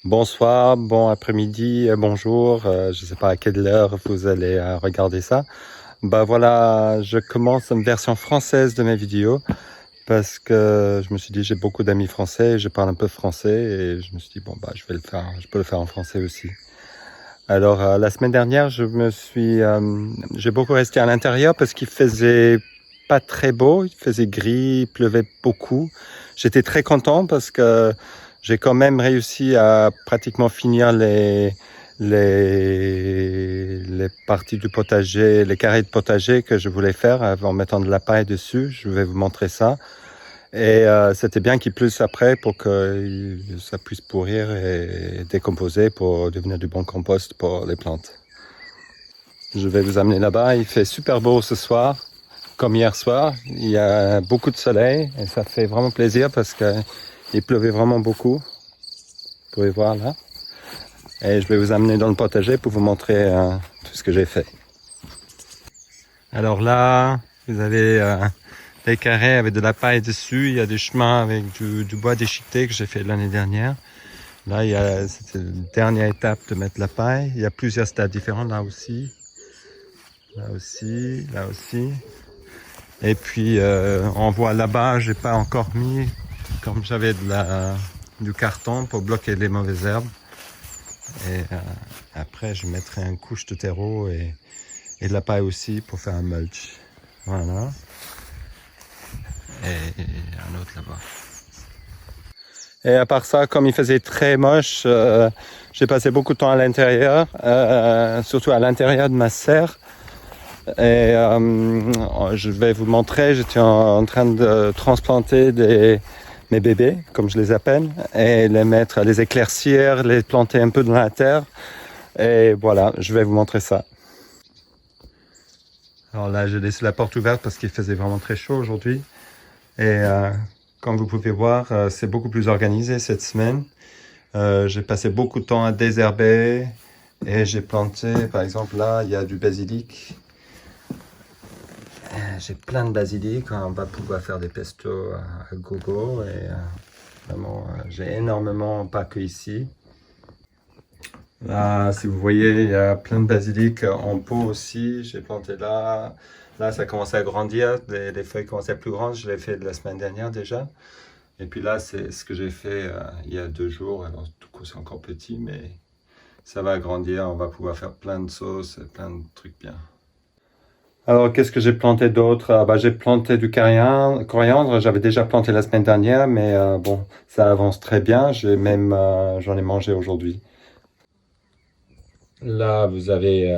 Bonsoir, bon après-midi, bonjour. Je ne sais pas à quelle heure vous allez regarder ça. Bah voilà, je commence une version française de mes vidéos parce que je me suis dit j'ai beaucoup d'amis français, je parle un peu français et je me suis dit bon bah je vais le faire, je peux le faire en français aussi. Alors la semaine dernière, j'ai beaucoup resté à l'intérieur parce qu'il faisait pas très beau, il faisait gris, il pleuvait beaucoup. J'étais très content parce que j'ai quand même réussi à pratiquement finir les parties du potager, les carrés de potager que je voulais faire en mettant de la paille dessus. Je vais vous montrer ça. Et c'était bien qu'il pleuve après pour que ça puisse pourrir et décomposer pour devenir du bon compost pour les plantes. Je vais vous amener là-bas. Il fait super beau ce soir, comme hier soir. Il y a beaucoup de soleil et ça fait vraiment plaisir parce qu'il pleuvait vraiment beaucoup. Vous pouvez voir là. Et je vais vous amener dans le potager pour vous montrer tout ce que j'ai fait. Alors là, vous avez des carrés avec de la paille dessus. Il y a des chemins avec du bois déchiqueté que j'ai fait l'année dernière. Là, c'était la dernière étape de mettre la paille. Il y a plusieurs stades différents là aussi. Là aussi, là aussi. Et puis, on voit là-bas, j'ai pas encore mis, comme j'avais du carton pour bloquer les mauvaises herbes. Et après, je mettrai une couche de terreau et de la paille aussi pour faire un mulch. Voilà. Et un autre là-bas. Et à part ça, comme il faisait très moche, j'ai passé beaucoup de temps à l'intérieur, surtout à l'intérieur de ma serre. Et je vais vous montrer, j'étais en train de transplanter mes bébés, comme je les appelle, et les éclaircir, les planter un peu dans la terre. Et voilà, je vais vous montrer ça. Alors là, j'ai laissé la porte ouverte parce qu'il faisait vraiment très chaud aujourd'hui. Et comme vous pouvez voir, c'est beaucoup plus organisé cette semaine. J'ai passé beaucoup de temps à désherber et j'ai planté, par exemple là, il y a du basilic. J'ai plein de basilic, on va pouvoir faire des pestos à gogo et vraiment, j'ai énormément, pas que ici. Là, si vous voyez, il y a plein de basilic en pot aussi. J'ai planté là. Là, ça commence à grandir. Les feuilles commencent à être plus grandes. Je l'ai fait la semaine dernière déjà. Et puis là, c'est ce que j'ai fait il y a 2 jours. Alors, tout coup, c'est encore petit, mais ça va grandir. On va pouvoir faire plein de sauces, plein de trucs bien. Alors, qu'est-ce que j'ai planté d'autre? J'ai planté du coriandre. J'avais déjà planté la semaine dernière, mais bon, ça avance très bien. J'en ai mangé aujourd'hui. Là, vous avez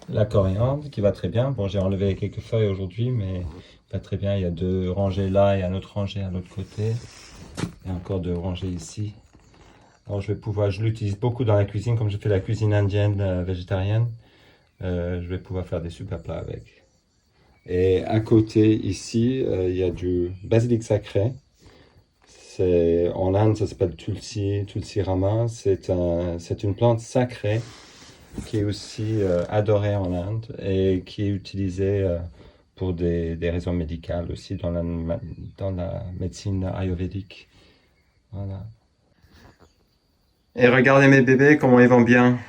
la coriandre qui va très bien. Bon, j'ai enlevé quelques feuilles aujourd'hui, mais pas très bien. Il y a 2 rangées là et une autre rangée à l'autre côté. Et encore 2 rangées ici. Alors, je l'utilise beaucoup dans la cuisine, comme je fais la cuisine indienne végétarienne. Je vais pouvoir faire des super plats avec. Et à côté, ici, il y a du basilic sacré. En Inde, ça s'appelle Tulsi Rama. C'est une plante sacrée qui est aussi adorée en Inde et qui est utilisée pour des raisons médicales aussi dans la médecine ayurvédique. Voilà. Et regardez mes bébés, comment ils vont bien.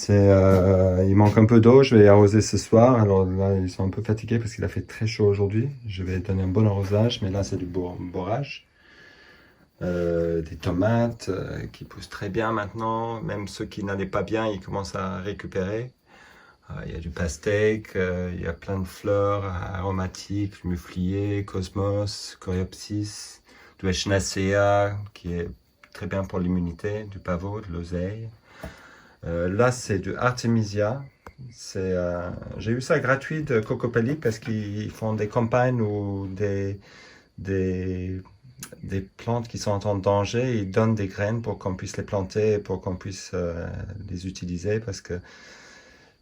Il manque un peu d'eau, je vais les arroser ce soir. Alors là, ils sont un peu fatigués parce qu'il a fait très chaud aujourd'hui. Je vais donner un bon arrosage, mais là, c'est du borage. Des tomates qui poussent très bien maintenant. Même ceux qui n'allaient pas bien, ils commencent à récupérer. Il y a du pastèque, il y a plein de fleurs aromatiques, muflier, cosmos, coréopsis, du echinacea qui est très bien pour l'immunité, du pavot, de l'oseille. Là, c'est du artemisia. J'ai eu ça gratuit de Cocopelli parce qu'ils font des campagnes ou des plantes qui sont en danger. Ils donnent des graines pour qu'on puisse les planter et pour qu'on puisse les utiliser parce que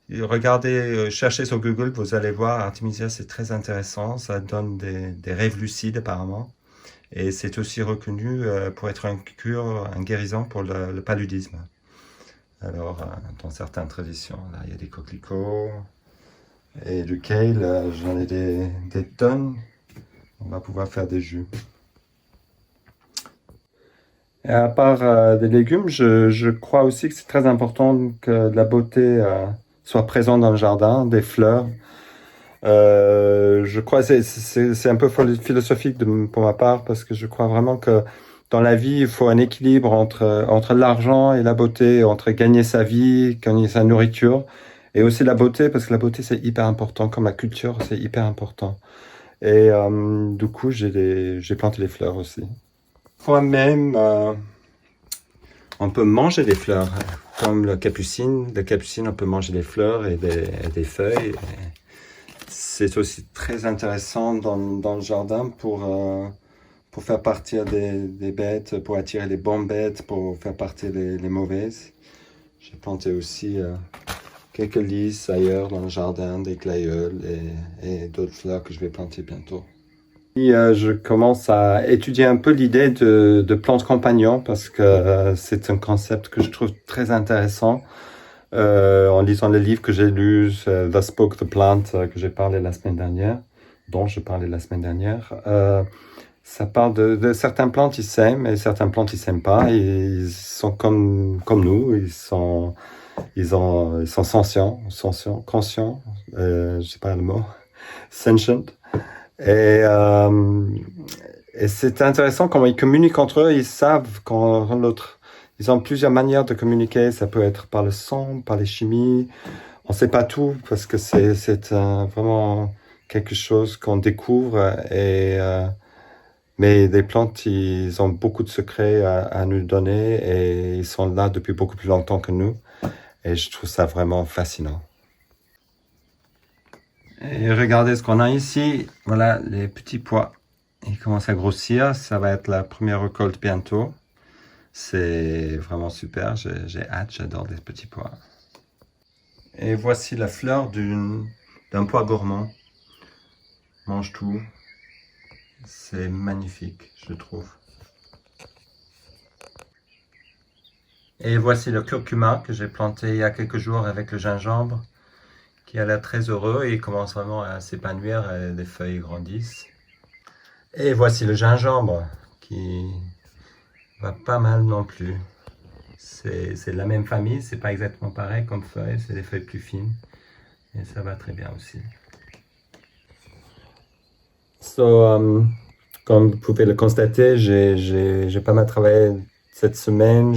regardez, cherchez sur Google, vous allez voir, Artemisia, c'est très intéressant. Ça donne des rêves lucides apparemment. Et c'est aussi reconnu pour être un guérison pour le paludisme. Alors, dans certaines traditions, là, il y a des coquelicots et du kale. J'en ai des tonnes. On va pouvoir faire des jus. Et à part des légumes, je crois aussi que c'est très important que la beauté soit présente dans le jardin, des fleurs. Je crois que c'est un peu philosophique pour ma part parce que je crois vraiment que dans la vie, il faut un équilibre entre l'argent et la beauté, entre gagner sa vie, gagner sa nourriture et aussi la beauté parce que la beauté c'est hyper important, comme la culture c'est hyper important. Et du coup, j'ai planté des fleurs aussi. Moi-même, on peut manger des fleurs, comme le capucine. Le capucine, on peut manger des fleurs et des feuilles. C'est aussi très intéressant dans le jardin pour faire partir des bêtes, pour attirer les bonnes bêtes, pour faire partir les mauvaises. J'ai planté aussi quelques lys ailleurs dans le jardin, des glaïeuls et d'autres fleurs que je vais planter bientôt. Et, je commence à étudier un peu l'idée de plantes compagnons parce que c'est un concept que je trouve très intéressant. En lisant les livres que j'ai lus, The Spoke the Plant, que j'ai parlé la semaine dernière, dont je parlais la semaine dernière, ça parle de certaines plantes, ils s'aiment et certaines plantes, ils s'aiment pas. Ils sont comme nous, ils sont conscients, je sais pas le mot, sentient. Et, c'est intéressant comment ils communiquent entre eux, ils savent quand l'autre. Ils ont plusieurs manières de communiquer, ça peut être par le son, par les chimies. On sait pas tout parce que c'est vraiment quelque chose qu'on découvre mais les plantes, ils ont beaucoup de secrets à nous donner et ils sont là depuis beaucoup plus longtemps que nous. Et je trouve ça vraiment fascinant. Et regardez ce qu'on a ici. Voilà les petits pois. Ils commencent à grossir. Ça va être la première récolte bientôt. C'est vraiment super. J'ai hâte. J'adore les petits pois. Et voici la fleur d'un pois gourmand. Mange tout. C'est magnifique, je trouve. Et voici le curcuma que j'ai planté il y a quelques jours avec le gingembre, qui a l'air très heureux et il commence vraiment à s'épanouir et les feuilles grandissent. Et voici le gingembre qui va pas mal non plus. C'est la même famille, c'est pas exactement pareil comme feuilles, c'est des feuilles plus fines et ça va très bien aussi. Comme vous pouvez le constater, j'ai pas mal travaillé cette semaine.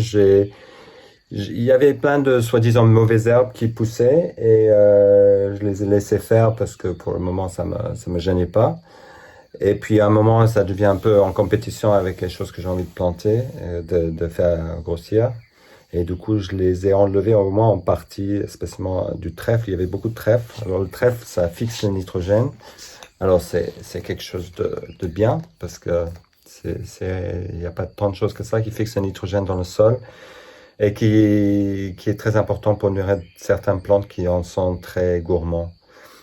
Il y avait plein de soi-disant mauvaises herbes qui poussaient et je les ai laissées faire parce que pour le moment ça me gênait pas. Et puis à un moment ça devient un peu en compétition avec les choses que j'ai envie de planter, de faire grossir. Et du coup je les ai enlevées au moins en partie, spécialement du trèfle. Il y avait beaucoup de trèfle. Alors le trèfle ça fixe le nitrogène. Alors c'est quelque chose de bien parce que il n'y a pas tant de choses que ça qui fixe le nitrogène dans le sol et qui est très important pour nourrir certaines plantes qui en sont très gourmands.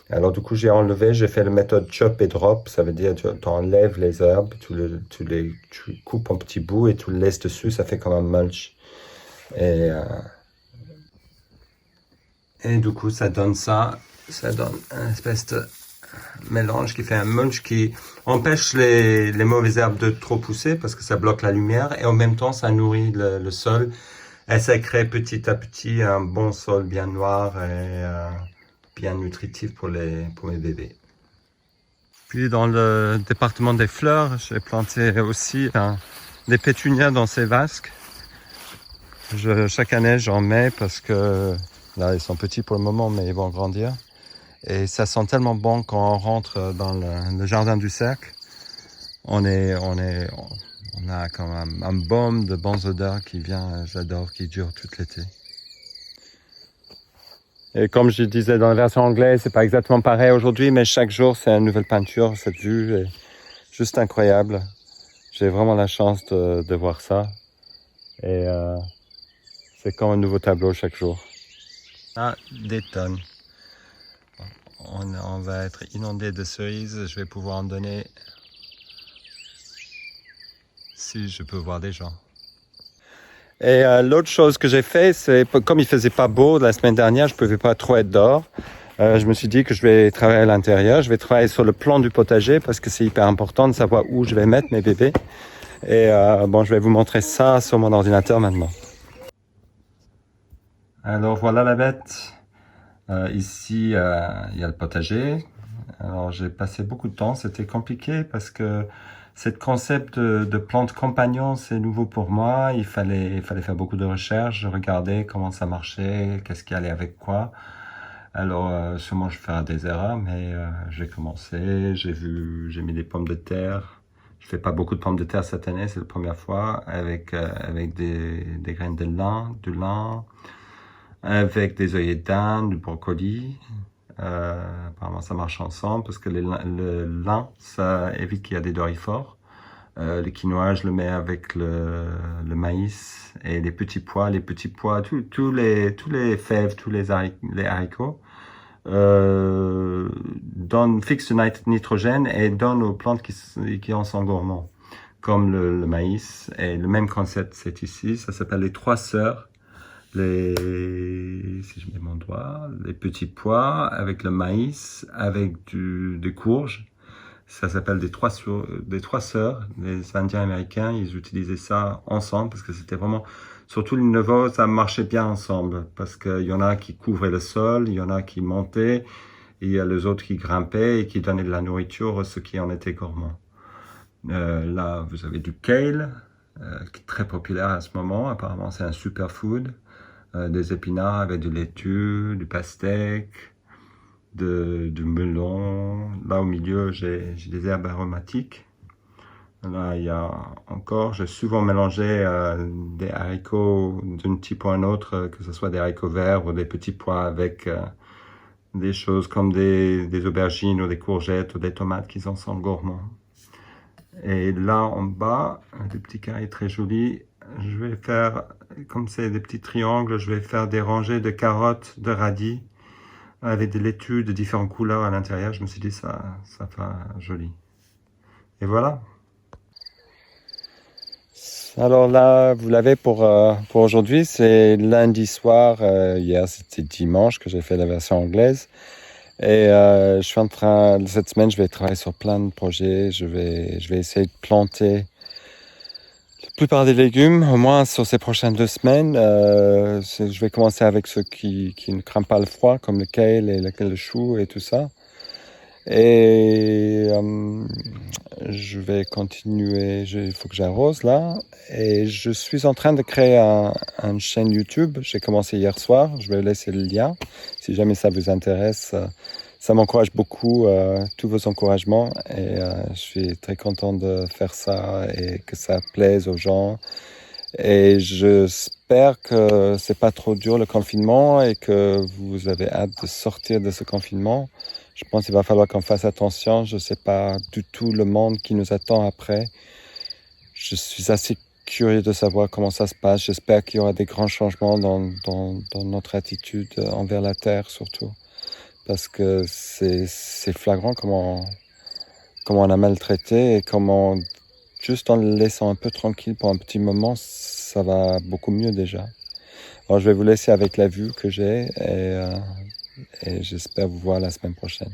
Alors du coup j'ai fait la méthode chop et drop, ça veut dire tu enlèves les herbes, tu coupes en petits bouts et tu le laisses dessus, ça fait comme un mulch. Et du coup ça donne une espèce de mélange qui fait un mulch qui empêche les mauvaises herbes de trop pousser parce que ça bloque la lumière et en même temps ça nourrit le sol et ça crée petit à petit un bon sol bien noir et bien nutritif pour mes bébés. Puis dans le département des fleurs, j'ai planté aussi des pétunias dans ces vasques. Chaque année j'en mets parce que là ils sont petits pour le moment mais ils vont grandir. Et ça sent tellement bon quand on rentre dans le jardin du cercle. On a comme un baume de bonnes odeurs qui vient, j'adore, qui dure tout l'été. Et comme je disais dans la version anglaise, c'est pas exactement pareil aujourd'hui, mais chaque jour c'est une nouvelle peinture. Cette vue est juste incroyable. J'ai vraiment la chance de voir ça. Et c'est comme un nouveau tableau chaque jour. Ah, des tonnes. On va être inondé de cerises, je vais pouvoir en donner si je peux voir des gens. Et l'autre chose que j'ai fait, c'est comme il faisait pas beau la semaine dernière, je pouvais pas trop être dehors. Je me suis dit que je vais travailler à l'intérieur, je vais travailler sur le plan du potager parce que c'est hyper important de savoir où je vais mettre mes bébés. Et bon, je vais vous montrer ça sur mon ordinateur maintenant. Alors voilà la bête. Ici, il y a le potager. Alors j'ai passé beaucoup de temps, c'était compliqué parce que ce concept de plantes compagnons, c'est nouveau pour moi. Il fallait faire beaucoup de recherches, je regardais comment ça marchait, qu'est-ce qui allait avec quoi. Alors sûrement je ferai des erreurs, mais j'ai commencé, j'ai mis des pommes de terre. Je fais pas beaucoup de pommes de terre cette année, c'est la première fois, avec des graines de lin, du lin, avec des œillets d'Inde, du brocoli. Apparemment, ça marche ensemble parce que le lin, ça évite qu'il y ait des doryphores. Le quinoa, je le mets avec le maïs et les petits pois, tous les fèves, les haricots, fixent le nitrogène et donnent aux plantes qui en sont gourmands, comme le maïs. Et le même concept, c'est ici. Ça s'appelle les trois sœurs. Si je mets mon doigt, les petits pois avec le maïs, avec des courges. Ça s'appelle des trois sœurs. Les Indiens américains, ils utilisaient ça ensemble parce que c'était vraiment, surtout le nouveau, ça marchait bien ensemble parce qu'il y en a qui couvraient le sol, il y en a qui montaient, et il y a les autres qui grimpaient et qui donnaient de la nourriture à ceux qui en étaient gourmands. Là, vous avez du kale, qui est très populaire à ce moment. Apparemment, c'est un superfood. Des épinards avec du laitue, du pastèque, du melon. Là au milieu, j'ai des herbes aromatiques. Là, il y a encore, j'ai souvent mélangé des haricots d'un type ou un autre, que ce soit des haricots verts ou des petits pois avec des choses comme des aubergines ou des courgettes ou des tomates qui en sont gourmands. Et là en bas, des petits carrés très jolis. Je vais faire, comme c'est des petits triangles, je vais faire des rangées de carottes, de radis, avec des laitues de différentes couleurs à l'intérieur. Je me suis dit, ça fait joli. Et voilà. Alors là, vous l'avez pour aujourd'hui. C'est lundi soir. Hier, c'était dimanche que j'ai fait la version anglaise. Et je suis en train, cette semaine, je vais travailler sur plein de projets. Je vais essayer de planter la plupart des légumes, au moins sur ces prochaines 2 semaines. Je vais commencer avec ceux qui ne craignent pas le froid, comme le kale et le chou et tout ça. Et je vais continuer, il faut que j'arrose là. Et je suis en train de créer une chaîne YouTube. J'ai commencé hier soir, je vais laisser le lien. Si jamais ça vous intéresse, ça m'encourage beaucoup, tous vos encouragements. Et je suis très content de faire ça et que ça plaise aux gens. Et j'espère que c'est pas trop dur le confinement et que vous avez hâte de sortir de ce confinement. Je pense qu'il va falloir qu'on fasse attention. Je ne sais pas du tout le monde qui nous attend après. Je suis assez curieux de savoir comment ça se passe. J'espère qu'il y aura des grands changements dans notre attitude envers la Terre surtout. Parce que c'est flagrant comment on a maltraité et comment, juste en le laissant un peu tranquille pour un petit moment, ça va beaucoup mieux déjà. Alors je vais vous laisser avec la vue que j'ai et j'espère vous voir la semaine prochaine.